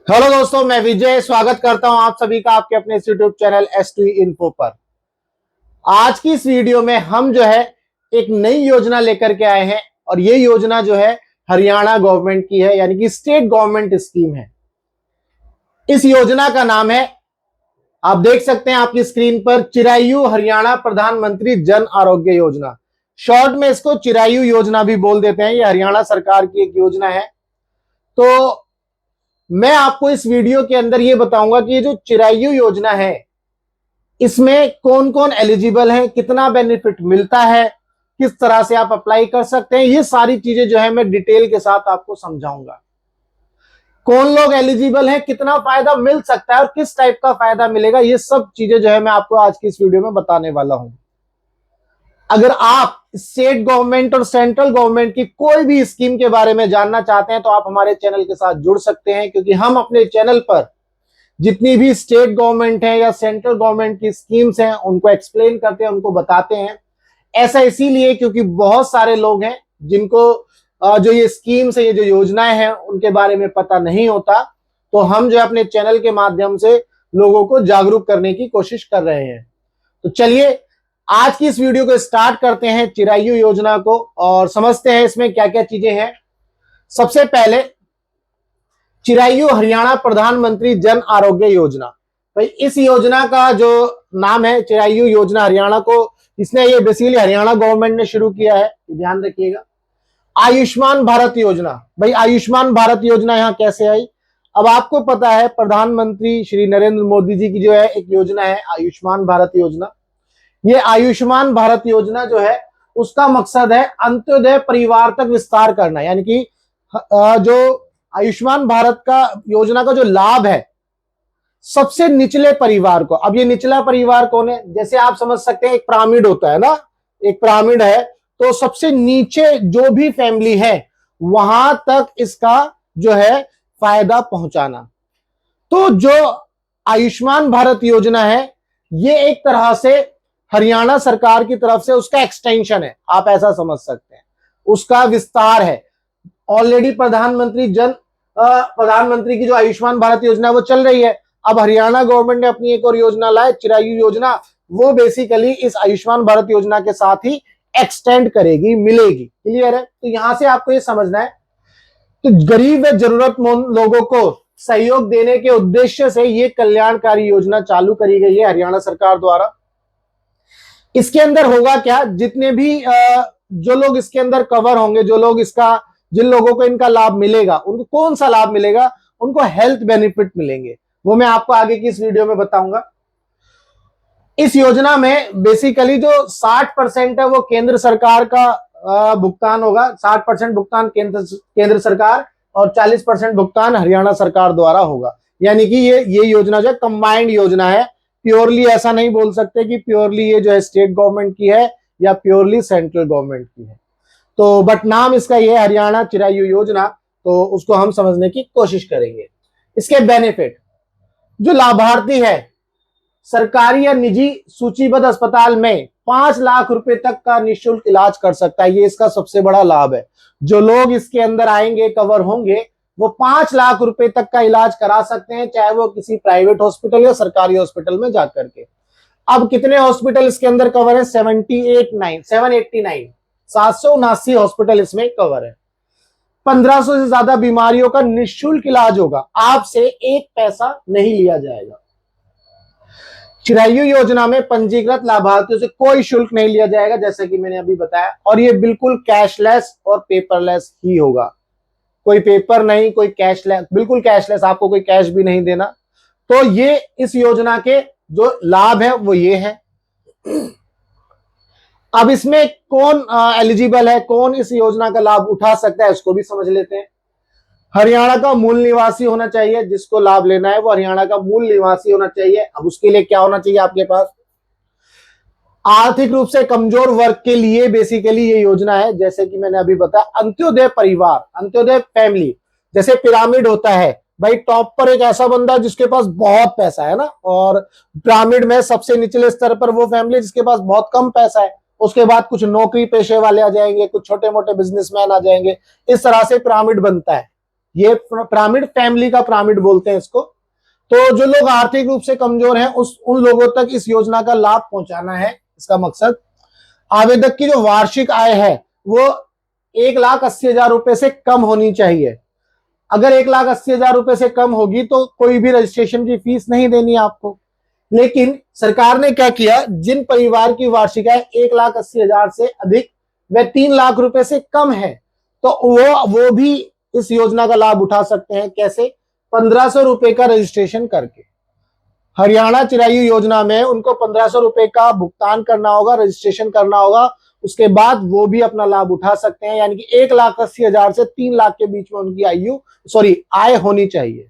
Hello दोस्तों, मैं विजय स्वागत करता हूं आप सभी का आपके अपने यूट्यूब चैनल S2 इन्फो पर। आज की इस वीडियो में हम जो है एक नई योजना लेकर के आए हैं और ये योजना जो है हरियाणा गवर्नमेंट की है, यानी कि स्टेट गवर्नमेंट स्कीम है। इस योजना का नाम है, आप देख सकते हैं आपकी स्क्रीन पर, चिरायु हरियाणा प्रधानमंत्री जन आरोग्य योजना। शॉर्ट में इसको चिरायु योजना भी बोल देते हैं। ये हरियाणा सरकार की एक योजना है। तो मैं आपको इस वीडियो के अंदर ये बताऊंगा कि ये जो चिरायु योजना है इसमें कौन कौन एलिजिबल है, कितना बेनिफिट मिलता है, किस तरह से आप अप्लाई कर सकते हैं, ये सारी चीजें जो है मैं डिटेल के साथ आपको समझाऊंगा। कौन लोग एलिजिबल हैं, कितना फायदा मिल सकता है और किस टाइप का फायदा मिलेगा, ये सब चीजें जो है मैं आपको आज की इस वीडियो में बताने वाला हूं। अगर आप स्टेट गवर्नमेंट और सेंट्रल गवर्नमेंट की कोई भी स्कीम के बारे में जानना चाहते हैं तो आप हमारे चैनल के साथ जुड़ सकते हैं, क्योंकि हम अपने चैनल पर जितनी भी स्टेट गवर्नमेंट है या सेंट्रल गवर्नमेंट की स्कीम्स हैं उनको एक्सप्लेन करते हैं, उनको बताते हैं। ऐसा इसीलिए क्योंकि बहुत सारे लोग हैं जिनको जो ये स्कीम्स है, ये जो योजनाएं हैं उनके बारे में पता नहीं होता। तो हम जो अपने चैनल के माध्यम से लोगों को जागरूक करने की कोशिश कर रहे हैं। तो चलिए आज की इस वीडियो को स्टार्ट करते हैं, चिरायु योजना को, और समझते हैं इसमें क्या क्या चीजें हैं। सबसे पहले चिरायु हरियाणा प्रधानमंत्री जन आरोग्य योजना। भाई इस योजना का जो नाम है चिरायु योजना हरियाणा को, इसने ये बेसिकली हरियाणा गवर्नमेंट ने शुरू किया है, ध्यान रखिएगा। आयुष्मान भारत योजना, भाई आयुष्मान भारत योजना यहां कैसे आई? अब आपको पता है प्रधानमंत्री श्री नरेंद्र मोदी जी की जो है एक योजना है आयुष्मान भारत योजना। ये आयुष्मान भारत योजना जो है उसका मकसद है अंत्योदय परिवार तक विस्तार करना, यानी कि जो आयुष्मान भारत का योजना का जो लाभ है सबसे निचले परिवार को। अब ये निचला परिवार कौन है? जैसे आप समझ सकते हैं एक पिरामिड होता है ना, एक पिरामिड है, तो सबसे नीचे जो भी फैमिली है वहां तक इसका जो है फायदा पहुंचाना। तो जो आयुष्मान भारत योजना है ये एक तरह से हरियाणा सरकार की तरफ से उसका एक्सटेंशन है, आप ऐसा समझ सकते हैं, उसका विस्तार है। ऑलरेडी प्रधानमंत्री की जो आयुष्मान भारत योजना है वो चल रही है। अब हरियाणा गवर्नमेंट ने अपनी एक और योजना लाए, चिरायु योजना, वो बेसिकली इस आयुष्मान भारत योजना के साथ ही एक्सटेंड करेगी, मिलेगी। क्लियर है? तो यहां से आपको ये समझना है कि गरीब व जरूरतमंद लोगों को सहयोग देने के उद्देश्य से ये कल्याणकारी योजना चालू करी गई है हरियाणा सरकार द्वारा। इसके अंदर होगा क्या, जितने भी जो लोग इसके अंदर कवर होंगे, जो लोग इसका, जिन लोगों को इनका लाभ मिलेगा, उनको कौन सा लाभ मिलेगा? उनको हेल्थ बेनिफिट मिलेंगे, वो मैं आपको आगे की इस वीडियो में बताऊंगा। इस योजना में बेसिकली जो 60% है वो केंद्र सरकार का भुगतान होगा। 60% भुगतान केंद्र सरकार और 40% भुगतान हरियाणा सरकार द्वारा होगा। यानी कि ये योजना जो है कंबाइंड योजना है। प्योरली ऐसा नहीं बोल सकते कि प्योरली ये जो है स्टेट गवर्नमेंट की है या प्योरली सेंट्रल गवर्नमेंट की है। तो बट नाम इसका ये हरियाणा चिरायु योजना, तो उसको हम समझने की कोशिश करेंगे। इसके बेनिफिट, जो लाभार्थी है सरकारी या निजी सूचीबद्ध अस्पताल में 5 लाख रुपए तक का निःशुल्क इलाज कर सकता है। ये इसका सबसे बड़ा लाभ है। जो लोग इसके अंदर आएंगे, कवर होंगे, वो 5 लाख रुपए तक का इलाज करा सकते हैं, चाहे वो किसी प्राइवेट हॉस्पिटल या सरकारी हॉस्पिटल में जाकर के। अब कितने हॉस्पिटल इसके अंदर कवर है? 779 हॉस्पिटल इसमें कवर है। 1500 से ज्यादा बीमारियों का निःशुल्क इलाज होगा, आपसे 1 पैसा नहीं लिया जाएगा। चिरायु योजना में पंजीकृत लाभार्थियों से कोई शुल्क नहीं लिया जाएगा, जैसे कि मैंने अभी बताया, और ये बिल्कुल कैशलेस और पेपरलेस ही होगा। कोई पेपर नहीं, कोई कैशलेस, बिल्कुल कैशलेस, आपको कोई कैश भी नहीं देना। तो ये इस योजना के जो लाभ है वो ये है। अब इसमें कौन एलिजिबल है, कौन इस योजना का लाभ उठा सकता है, उसको भी समझ लेते हैं। हरियाणा का मूल निवासी होना चाहिए, जिसको लाभ लेना है वो हरियाणा का मूल निवासी होना चाहिए। अब उसके लिए क्या होना चाहिए आपके पास? आर्थिक रूप से कमजोर वर्ग के लिए बेसिकली ये योजना है, जैसे कि मैंने अभी बताया, अंत्योदय परिवार, अंत्योदय फैमिली। जैसे पिरामिड होता है, भाई टॉप पर एक ऐसा बंदा जिसके पास बहुत पैसा है ना, और पिरामिड में सबसे निचले स्तर पर वो फैमिली जिसके पास बहुत कम पैसा है। उसके बाद कुछ नौकरी पेशे वाले आ जाएंगे, कुछ छोटे मोटे बिजनेसमैन आ जाएंगे, इस तरह से पिरामिड बनता है। ये पिरामिड फैमिली का पिरामिड बोलते हैं इसको। तो जो लोग आर्थिक रूप से कमजोर हैं उन लोगों तक इस योजना का लाभ पहुंचाना है इसका मकसद। आवेदक की जो वार्षिक आय है वो 1,80,000 रुपए से कम होनी चाहिए। अगर 1,80,000 रुपए से कम होगी तो कोई भी रजिस्ट्रेशन की फीस नहीं देनी आपको। लेकिन सरकार ने क्या किया, जिन परिवार की वार्षिक आय 1,80,000 से अधिक व 3 लाख रुपए से कम है तो वो भी इस योजना का लाभ उठा सकते हैं। कैसे? 1,500 रुपए का रजिस्ट्रेशन करके। हरियाणा चिरायु योजना में उनको 1,500 रुपए का भुगतान करना होगा, रजिस्ट्रेशन करना होगा, उसके बाद वो भी अपना लाभ उठा सकते हैं। यानी कि 1,80,000 से 3 लाख के बीच में उनकी आय होनी चाहिए।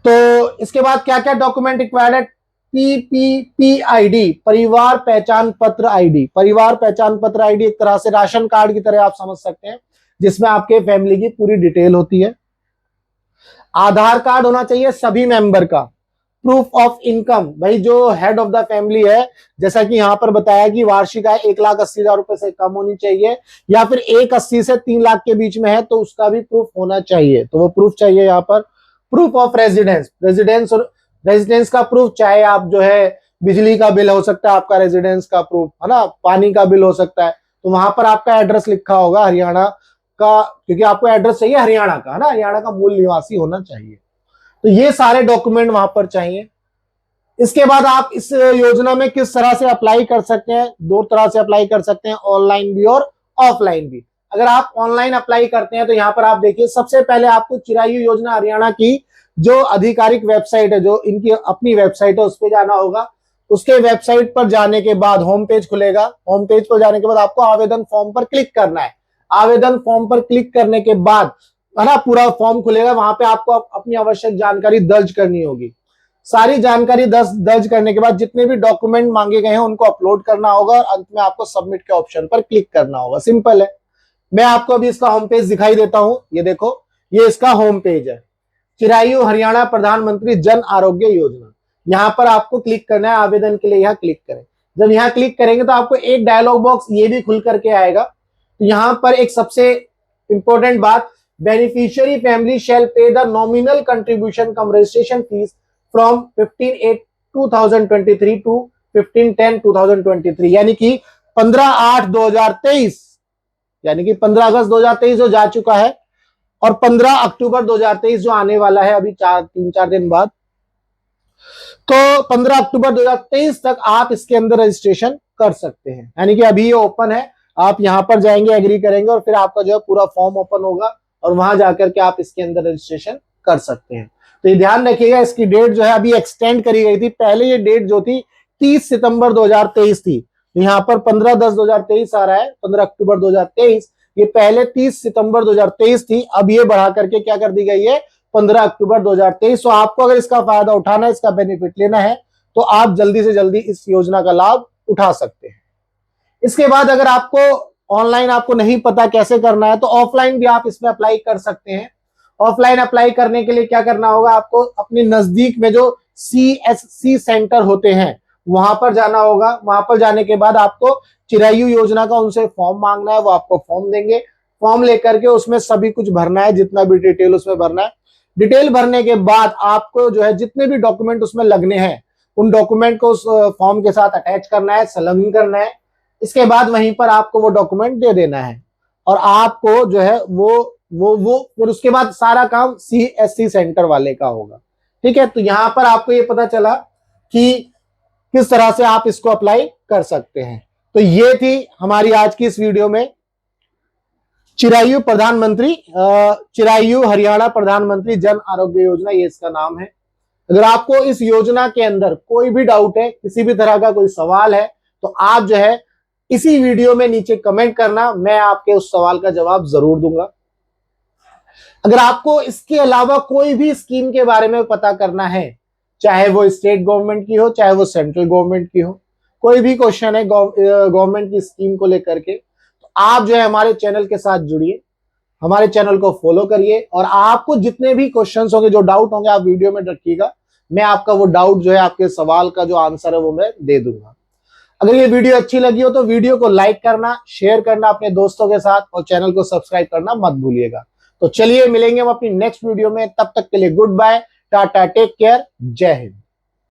तो इसके बाद क्या क्या डॉक्यूमेंट रिक्वायर्ड है? PPP-ID, परिवार पहचान पत्र आईडी। परिवार पहचान पत्र आईडी एक तरह से राशन कार्ड की तरह आप समझ सकते हैं, जिसमें आपके फैमिली की पूरी डिटेल होती है। आधार कार्ड होना चाहिए सभी मेंबर का। प्रूफ ऑफ इनकम, भाई जो हेड ऑफ द फैमिली है, जैसा कि यहां पर बताया कि वार्षिक आय 1,80,000 रुपए से कम होनी चाहिए या फिर 1,80 से 3 लाख के बीच में है तो उसका भी प्रूफ होना चाहिए। तो वो प्रूफ चाहिए यहाँ पर। प्रूफ ऑफ रेजिडेंस का प्रूफ, चाहे आप जो है बिजली का बिल हो सकता है आपका रेजिडेंस का प्रूफ, है ना, पानी का बिल हो सकता है, तो वहां पर आपका एड्रेस लिखा होगा हरियाणा का, क्योंकि आपको एड्रेस चाहिए हरियाणा का, है ना, हरियाणा का मूल निवासी होना चाहिए। तो ये सारे डॉक्यूमेंट वहां पर चाहिए। इसके बाद आप इस योजना में किस तरह से अप्लाई कर सकते हैं? 2 तरह से अप्लाई कर सकते हैं, ऑनलाइन भी और ऑफलाइन भी। अगर आप ऑनलाइन अप्लाई करते हैं तो यहाँ पर आप देखिए, सबसे पहले आपको चिरायु योजना हरियाणा की जो आधिकारिक वेबसाइट है, जो इनकी अपनी वेबसाइट है, उस पर जाना होगा। उसके वेबसाइट पर जाने के बाद होम पेज खुलेगा। होम पेज पर जाने के बाद आपको आवेदन फॉर्म पर क्लिक करना है। आवेदन फॉर्म पर क्लिक करने के बाद, है ना, पूरा फॉर्म खुलेगा। वहां पे आपको अपनी आवश्यक जानकारी दर्ज करनी होगी। सारी जानकारी दर्ज करने के बाद जितने भी डॉक्यूमेंट मांगे गए हैं उनको अपलोड करना होगा और अंत में आपको सबमिट के ऑप्शन पर क्लिक करना होगा। सिंपल है। मैं आपको अभी इसका होम पेज दिखाई देता हूं। ये देखो, ये इसका होम पेज है, चिरायु हरियाणा प्रधानमंत्री जन आरोग्य योजना। यहाँ पर आपको क्लिक करना है। आवेदन के लिए यहाँ क्लिक करें। जब यहाँ क्लिक करेंगे तो आपको एक डायलॉग बॉक्स ये भी खुल करके आएगा। तो यहाँ पर एक सबसे इंपॉर्टेंट बात, beneficiary family shall pay the nominal contribution cum registration fees from 15/8/2023 to 15/10/2023, यानी कि 15/8/2023, यानी कि 15 अगस्त 2023 जो जा चुका है और 15 अक्टूबर 2023 जो आने वाला है अभी 3-4 दिन बाद, तो 15 अक्टूबर 2023 तक आप इसके अंदर रजिस्ट्रेशन कर सकते हैं। यानी कि अभी ये ओपन है, आप यहां पर जाएंगे, एग्री करेंगे और फिर आपका जो है पूरा फॉर्म ओपन होगा और वहां जाकर के आप इसके अंदर रजिस्ट्रेशन कर सकते हैं। तो ये ध्यान रखिएगा, इसकी डेट जो है अभी एक्सटेंड करी गई थी। पहले ये डेट जो थी 30 सितंबर 2023 थी। यहाँ पर 15/10/2023 आ रहा है, 15 अक्टूबर 2023। ये पहले 30 सितंबर 2023 थी, अब ये बढ़ा करके क्या कर दी गई है, 15 अक्टूबर 2023। तो आपको अगर इसका फायदा उठाना है, इसका बेनिफिट लेना है, तो आप जल्दी से जल्दी इस योजना का लाभ उठा सकते हैं। इसके बाद अगर आपको ऑनलाइन आपको नहीं पता कैसे करना है, तो ऑफलाइन भी आप इसमें अप्लाई कर सकते हैं। ऑफलाइन अप्लाई करने के लिए क्या करना होगा, आपको अपने नजदीक में जो CSC सेंटर होते हैं वहां पर जाना होगा। वहां पर जाने के बाद आपको चिरायु योजना का उनसे फॉर्म मांगना है, वो आपको फॉर्म देंगे। फॉर्म लेकर के उसमें सभी कुछ भरना है, जितना भी डिटेल उसमें भरना है। डिटेल भरने के बाद आपको जो है जितने भी डॉक्यूमेंट उसमें लगने हैं, उन डॉक्यूमेंट को उस फॉर्म के साथ अटैच करना है, संलग्न करना है। इसके बाद वहीं पर आपको वो डॉक्यूमेंट दे देना है और आपको जो है वो फिर उसके बाद सारा काम CSC सेंटर वाले का होगा। ठीक है, तो यहां पर आपको ये पता चला कि किस तरह से आप इसको अप्लाई कर सकते हैं। तो ये थी हमारी आज की इस वीडियो में चिरायु हरियाणा प्रधानमंत्री जन आरोग्य योजना, ये इसका नाम है। अगर आपको इस योजना के अंदर कोई भी डाउट है, किसी भी तरह का कोई सवाल है, तो आप जो है इसी वीडियो में नीचे कमेंट करना, मैं आपके उस सवाल का जवाब जरूर दूंगा। अगर आपको इसके अलावा कोई भी स्कीम के बारे में पता करना है, चाहे वो स्टेट गवर्नमेंट की हो, चाहे वो सेंट्रल गवर्नमेंट की हो, कोई भी क्वेश्चन है गवर्नमेंट की स्कीम को लेकर के, तो आप जो है हमारे चैनल के साथ जुड़िए, हमारे चैनल को फॉलो करिए और आपको जितने भी क्वेश्चंस होंगे, जो डाउट होंगे, आप वीडियो में रखिएगा। मैं आपका वो डाउट जो है, आपके सवाल का जो आंसर है वो मैं दे दूंगा। अगर ये वीडियो अच्छी लगी हो तो वीडियो को लाइक करना, शेयर करना अपने दोस्तों के साथ और चैनल को सब्सक्राइब करना मत भूलिएगा। तो चलिए मिलेंगे हम अपनी नेक्स्ट वीडियो में, तब तक के लिए good bye, tata, take care, जय हिंद।